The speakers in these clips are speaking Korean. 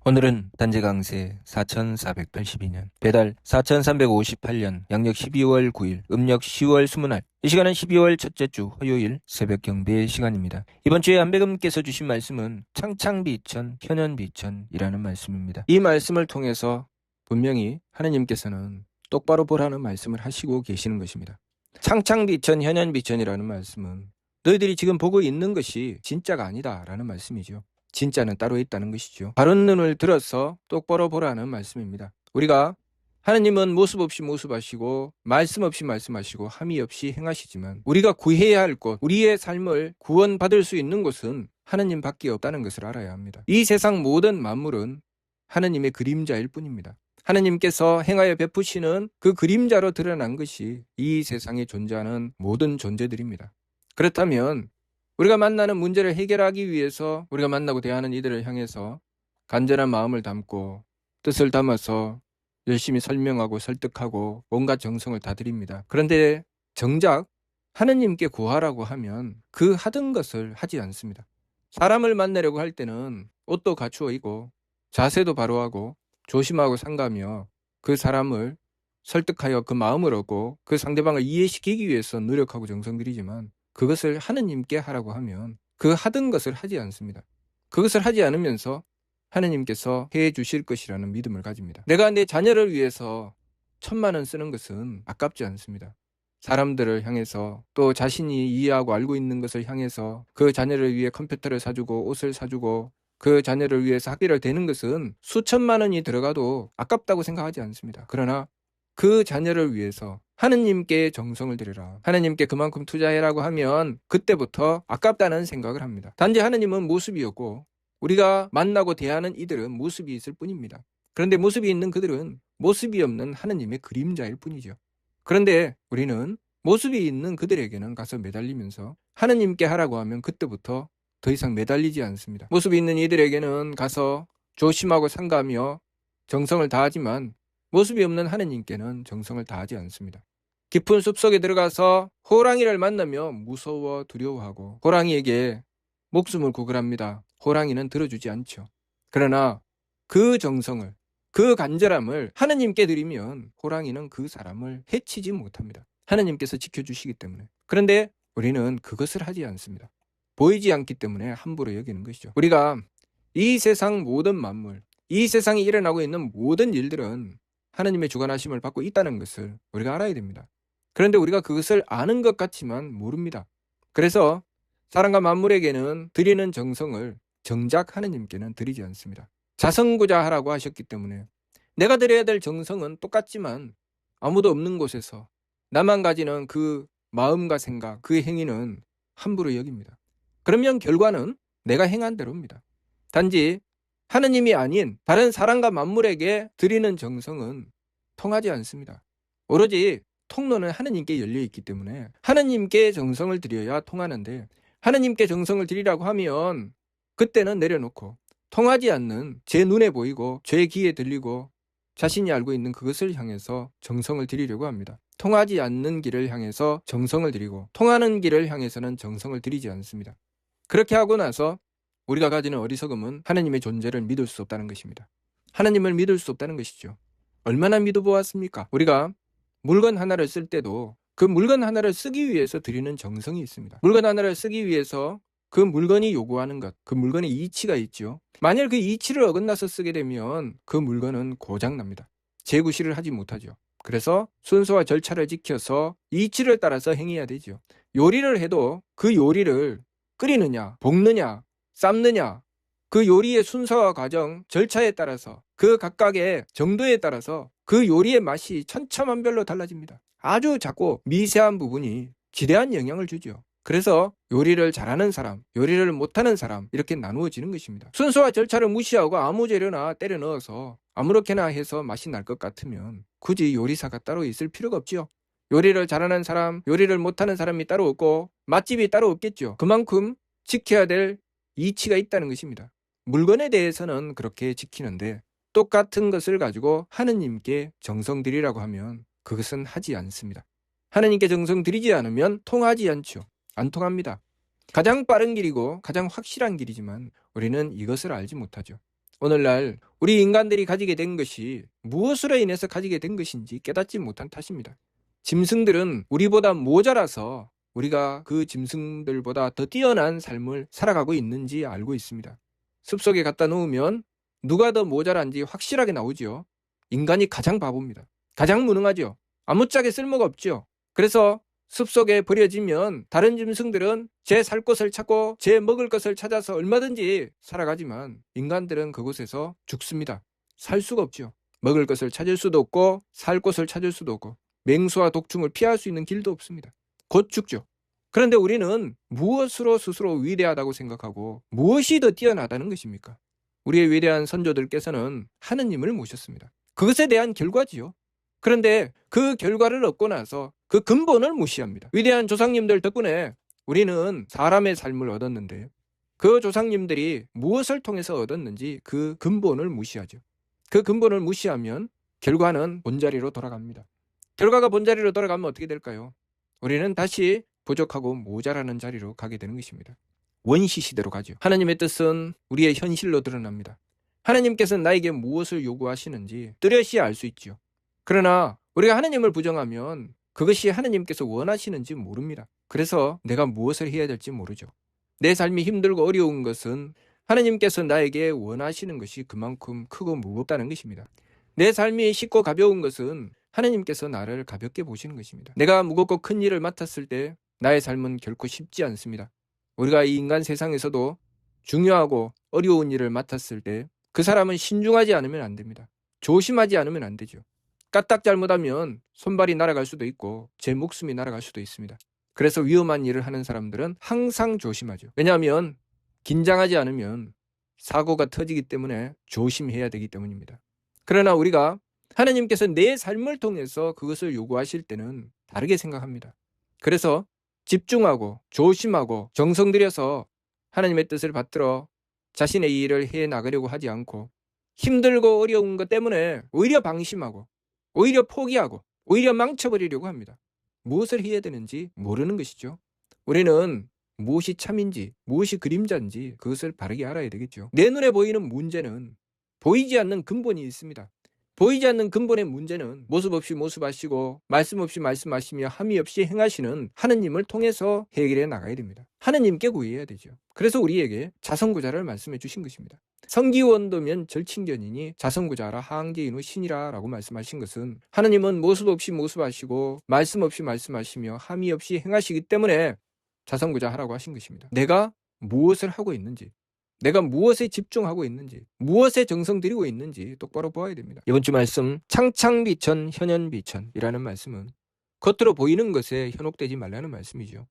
오늘은 단재강세 4482년 배달 4358년 양력 12월 9일 음력 10월 20날 이 시간은 12월 첫째 주 화요일 새벽 경배 시간입니다. 이번 주에 안배금께서 주신 말씀은 창창비천 현현비천이라는 말씀입니다. 이 말씀을 통해서 분명히 하느님께서는 똑바로 보라는 말씀을 하시고 계시는 것입니다. 창창비천 현현비천이라는 말씀은 너희들이 지금 보고 있는 것이 진짜가 아니다라는 말씀이죠. 진짜는 따로 있다는 것이죠. 바른 눈을 들어서 똑바로 보라는 말씀입니다. 우리가 하느님은 모습 없이 모습하시고 말씀 없이 말씀하시고 함이 없이 행하시지만 우리가 구해야 할 것, 우리의 삶을 구원받을 수 있는 곳은 하느님밖에 없다는 것을 알아야 합니다. 이 세상 모든 만물은 하느님의 그림자일 뿐입니다. 하느님께서 행하여 베푸시는 그 그림자로 드러난 것이 이 세상에 존재하는 모든 존재들입니다. 그렇다면 우리가 만나는 문제를 해결하기 위해서 우리가 만나고 대하는 이들을 향해서 간절한 마음을 담고 뜻을 담아서 열심히 설명하고 설득하고 온갖 정성을 다 드립니다. 그런데 정작 하느님께 구하라고 하면 그 하던 것을 하지 않습니다. 사람을 만나려고 할 때는 옷도 갖추어 입고 자세도 바로 하고 조심하고 상가며 그 사람을 설득하여 그 마음을 얻고 그 상대방을 이해시키기 위해서 노력하고 정성 들이지만 그것을 하느님께 하라고 하면 그 하던 것을 하지 않습니다. 그것을 하지 않으면서 하느님께서 해 주실 것이라는 믿음을 가집니다. 내가 내 자녀를 위해서 1,000만 원 쓰는 것은 아깝지 않습니다. 사람들을 향해서 또 자신이 이해하고 알고 있는 것을 향해서 그 자녀를 위해 컴퓨터를 사주고 옷을 사주고 그 자녀를 위해서 학비를 대는 것은 수천만 원이 들어가도 아깝다고 생각하지 않습니다. 그러나 그 자녀를 위해서 하느님께 정성을 들여라. 하느님께 그만큼 투자해라고 하면 그때부터 아깝다는 생각을 합니다. 단지 하느님은 모습이었고 우리가 만나고 대하는 이들은 모습이 있을 뿐입니다. 그런데 모습이 있는 그들은 모습이 없는 하느님의 그림자일 뿐이죠. 그런데 우리는 모습이 있는 그들에게는 가서 매달리면서 하느님께 하라고 하면 그때부터 더 이상 매달리지 않습니다. 모습이 있는 이들에게는 가서 조심하고 상가하며 정성을 다하지만 모습이 없는 하느님께는 정성을 다하지 않습니다. 깊은 숲속에 들어가서 호랑이를 만나며 무서워 두려워하고 호랑이에게 목숨을 구걸합니다. 호랑이는 들어주지 않죠. 그러나 그 정성을, 그 간절함을 하느님께 드리면 호랑이는 그 사람을 해치지 못합니다. 하느님께서 지켜주시기 때문에. 그런데 우리는 그것을 하지 않습니다. 보이지 않기 때문에 함부로 여기는 것이죠. 우리가 이 세상 모든 만물, 이 세상에 일어나고 있는 모든 일들은 하느님의 주관하심을 받고 있다는 것을 우리가 알아야 됩니다. 그런데 우리가 그것을 아는 것 같지만 모릅니다. 그래서 사람과 만물에게는 드리는 정성을 정작 하느님께는 드리지 않습니다. 자성구자하라고 하셨기 때문에 내가 드려야 될 정성은 똑같지만 아무도 없는 곳에서 나만 가지는 그 마음과 생각, 그 행위는 함부로 여깁니다. 그러면 결과는 내가 행한 대로입니다. 단지 하느님이 아닌 다른 사람과 만물에게 드리는 정성은 통하지 않습니다. 오로지 통로는 하느님께 열려있기 때문에 하느님께 정성을 드려야 통하는데 하느님께 정성을 드리라고 하면 그때는 내려놓고 통하지 않는 제 눈에 보이고 제 귀에 들리고 자신이 알고 있는 그것을 향해서 정성을 드리려고 합니다. 통하지 않는 길을 향해서 정성을 드리고 통하는 길을 향해서는 정성을 드리지 않습니다. 그렇게 하고 나서 우리가 가지는 어리석음은 하느님의 존재를 믿을 수 없다는 것입니다. 하느님을 믿을 수 없다는 것이죠. 얼마나 믿어보았습니까? 우리가 물건 하나를 쓸 때도 그 물건 하나를 쓰기 위해서 드리는 정성이 있습니다. 물건 하나를 쓰기 위해서 그 물건이 요구하는 것, 그 물건의 이치가 있죠. 만약 그 이치를 어긋나서 쓰게 되면 그 물건은 고장납니다. 재구시를 하지 못하죠. 그래서 순서와 절차를 지켜서 이치를 따라서 행해야 되죠. 요리를 해도 그 요리를 끓이느냐, 볶느냐, 삶느냐, 그 요리의 순서와 과정, 절차에 따라서 그 각각의 정도에 따라서 그 요리의 맛이 천차만별로 달라집니다. 아주 작고 미세한 부분이 지대한 영향을 주죠. 그래서 요리를 잘하는 사람, 요리를 못하는 사람 이렇게 나누어지는 것입니다. 순서와 절차를 무시하고 아무 재료나 때려 넣어서 아무렇게나 해서 맛이 날 것 같으면 굳이 요리사가 따로 있을 필요가 없지요. 요리를 잘하는 사람, 요리를 못하는 사람이 따로 없고 맛집이 따로 없겠죠. 그만큼 지켜야 될 이치가 있다는 것입니다. 물건에 대해서는 그렇게 지키는데 똑같은 것을 가지고 하느님께 정성 드리라고 하면 그것은 하지 않습니다. 하느님께 정성 드리지 않으면 통하지 않죠. 안 통합니다. 가장 빠른 길이고 가장 확실한 길이지만 우리는 이것을 알지 못하죠. 오늘날 우리 인간들이 가지게 된 것이 무엇으로 인해서 가지게 된 것인지 깨닫지 못한 탓입니다. 짐승들은 우리보다 모자라서 우리가 그 짐승들보다 더 뛰어난 삶을 살아가고 있는지 알고 있습니다. 숲속에 갖다 놓으면 누가 더 모자란지 확실하게 나오죠. 인간이 가장 바보입니다. 가장 무능하죠. 아무짝에 쓸모가 없죠. 그래서 숲속에 버려지면 다른 짐승들은 제 살 곳을 찾고 제 먹을 것을 찾아서 얼마든지 살아가지만 인간들은 그곳에서 죽습니다. 살 수가 없죠. 먹을 것을 찾을 수도 없고 살 곳을 찾을 수도 없고 맹수와 독충을 피할 수 있는 길도 없습니다. 곧 죽죠. 그런데 우리는 무엇으로 스스로 위대하다고 생각하고 무엇이 더 뛰어나다는 것입니까? 우리의 위대한 선조들께서는 하느님을 모셨습니다. 그것에 대한 결과지요. 그런데 그 결과를 얻고 나서 그 근본을 무시합니다. 위대한 조상님들 덕분에 우리는 사람의 삶을 얻었는데 그 조상님들이 무엇을 통해서 얻었는지 그 근본을 무시하죠. 그 근본을 무시하면 결과는 본자리로 돌아갑니다. 결과가 본자리로 돌아가면 어떻게 될까요? 우리는 다시 부족하고 모자라는 자리로 가게 되는 것입니다. 원시 시대로 가죠. 하나님의 뜻은 우리의 현실로 드러납니다. 하나님께서는 나에게 무엇을 요구하시는지 뚜렷이 알 수 있죠. 그러나 우리가 하나님을 부정하면 그것이 하나님께서 원하시는지 모릅니다. 그래서 내가 무엇을 해야 될지 모르죠. 내 삶이 힘들고 어려운 것은 하나님께서 나에게 원하시는 것이 그만큼 크고 무겁다는 것입니다. 내 삶이 쉽고 가벼운 것은 하나님께서 나를 가볍게 보시는 것입니다. 내가 무겁고 큰 일을 맡았을 때 나의 삶은 결코 쉽지 않습니다. 우리가 이 인간 세상에서도 중요하고 어려운 일을 맡았을 때 그 사람은 신중하지 않으면 안 됩니다. 조심하지 않으면 안 되죠. 까딱 잘못하면 손발이 날아갈 수도 있고 제 목숨이 날아갈 수도 있습니다. 그래서 위험한 일을 하는 사람들은 항상 조심하죠. 왜냐하면 긴장하지 않으면 사고가 터지기 때문에 조심해야 되기 때문입니다. 그러나 우리가 하나님께서 내 삶을 통해서 그것을 요구하실 때는 다르게 생각합니다. 그래서 집중하고 조심하고 정성 들여서 하나님의 뜻을 받들어 자신의 일을 해 나가려고 하지 않고 힘들고 어려운 것 때문에 오히려 방심하고 오히려 포기하고 오히려 망쳐버리려고 합니다. 무엇을 해야 되는지 모르는 것이죠. 우리는 무엇이 참인지 무엇이 그림자인지 그것을 바르게 알아야 되겠죠. 내 눈에 보이는 문제는 보이지 않는 근본이 있습니다. 보이지 않는 근본의 문제는 모습 없이 모습하시고 말씀 없이 말씀하시며 함이 없이 행하시는 하느님을 통해서 해결해 나가야 됩니다. 하느님께 구해야 되죠. 그래서 우리에게 자선구자를 말씀해 주신 것입니다. 성기원도면 절친견이니 자선구자라 항제인 후 신이라 라고 말씀하신 것은 하느님은 모습 없이 모습하시고 말씀 없이 말씀하시며 함이 없이 행하시기 때문에 자선구자 하라고 하신 것입니다. 내가 무엇을 하고 있는지 내가 무엇에 집중하고 있는지 무엇에 정성 들이고 있는지 똑바로 보아야 됩니다. 이번 주 말씀 창창비천 현현비천이라는 말씀은 겉으로 보이는 것에 현혹되지 말라는 말씀이죠.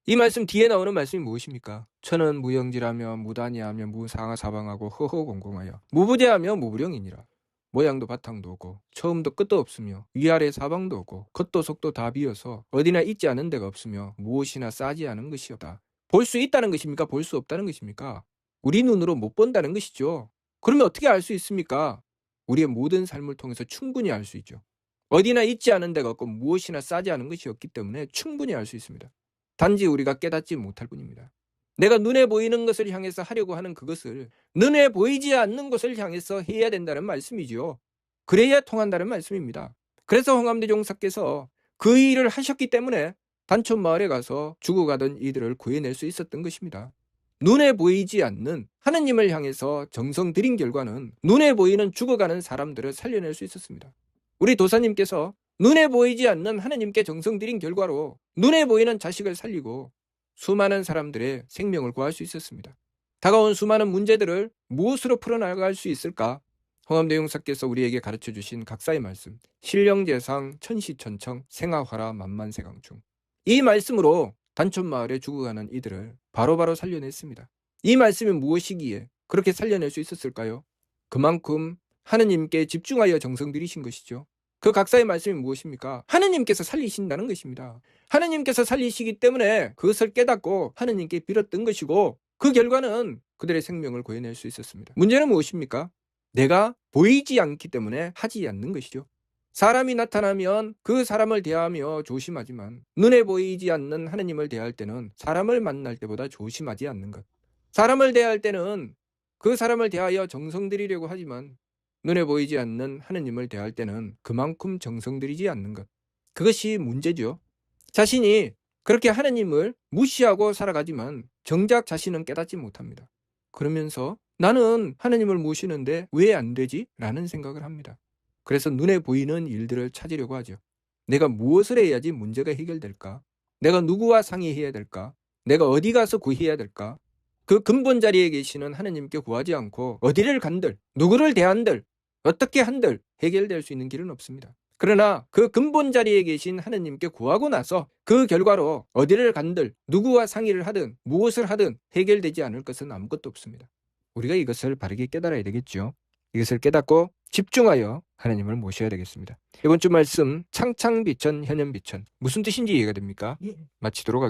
이 말씀 뒤에 나오는 말씀이 무엇입니까? 천은 무영지라며 무단이하며 무상하사방하고 허허공공하여 무부재하며 무부령이니라. 모양도 바탕도 없고 처음도 끝도 없으며 위아래 사방도 없고 겉도 속도 다 비어서 어디나 있지 않은 데가 없으며 무엇이나 싸지 않은 것이 없다. 볼 수 있다는 것입니까? 볼 수 없다는 것입니까? 우리 눈으로 못 본다는 것이죠. 그러면 어떻게 알 수 있습니까? 우리의 모든 삶을 통해서 충분히 알 수 있죠. 어디나 있지 않은 데가 없고 무엇이나 싸지 않은 것이 없기 때문에 충분히 알 수 있습니다. 단지 우리가 깨닫지 못할 뿐입니다. 내가 눈에 보이는 것을 향해서 하려고 하는 그것을 눈에 보이지 않는 것을 향해서 해야 된다는 말씀이죠. 그래야 통한다는 말씀입니다. 그래서 홍암대 종사께서 그 일을 하셨기 때문에 단촌 마을에 가서 죽어가던 이들을 구해낼 수 있었던 것입니다. 눈에 보이지 않는 하느님을 향해서 정성 들인 결과는 눈에 보이는 죽어가는 사람들을 살려낼 수 있었습니다. 우리 도사님께서 눈에 보이지 않는 하느님께 정성 들인 결과로 눈에 보이는 자식을 살리고 수많은 사람들의 생명을 구할 수 있었습니다. 다가온 수많은 문제들을 무엇으로 풀어나갈 수 있을까? 홍암대 용사께서 우리에게 가르쳐 주신 각사의 말씀, 신령제상 천시천청 생하화라 만만세강충. 이 말씀으로 단촌마을에 죽어가는 이들을 바로바로 살려냈습니다. 이 말씀이 무엇이기에 그렇게 살려낼 수 있었을까요? 그만큼 하느님께 집중하여 정성 들이신 것이죠. 그 각사의 말씀이 무엇입니까? 하느님께서 살리신다는 것입니다. 하느님께서 살리시기 때문에 그것을 깨닫고 하느님께 빌었던 것이고 그 결과는 그들의 생명을 구해낼 수 있었습니다. 문제는 무엇입니까? 내가 보이지 않기 때문에 하지 않는 것이죠. 사람이 나타나면 그 사람을 대하며 조심하지만 눈에 보이지 않는 하느님을 대할 때는 사람을 만날 때보다 조심하지 않는 것. 사람을 대할 때는 그 사람을 대하여 정성 들이려고 하지만 눈에 보이지 않는 하느님을 대할 때는 그만큼 정성 들이지 않는 것. 그것이 문제죠. 자신이 그렇게 하느님을 무시하고 살아가지만 정작 자신은 깨닫지 못합니다. 그러면서 나는 하느님을 모시는데 왜 안 되지? 라는 생각을 합니다. 그래서 눈에 보이는 일들을 찾으려고 하죠. 내가 무엇을 해야지 문제가 해결될까? 내가 누구와 상의해야 될까? 내가 어디 가서 구해야 될까? 그 근본 자리에 계시는 하느님께 구하지 않고 어디를 간들, 누구를 대한들, 어떻게 한들 해결될 수 있는 길은 없습니다. 그러나 그 근본 자리에 계신 하느님께 구하고 나서 그 결과로 어디를 간들, 누구와 상의를 하든 무엇을 하든 해결되지 않을 것은 아무것도 없습니다. 우리가 이것을 바르게 깨달아야 되겠죠. 이것을 깨닫고 집중하여 하나님을 모셔야 되겠습니다. 이번 주 말씀 창창비천 현현비천 무슨 뜻인지 이해가 됩니까? 마치도록 하겠습니다.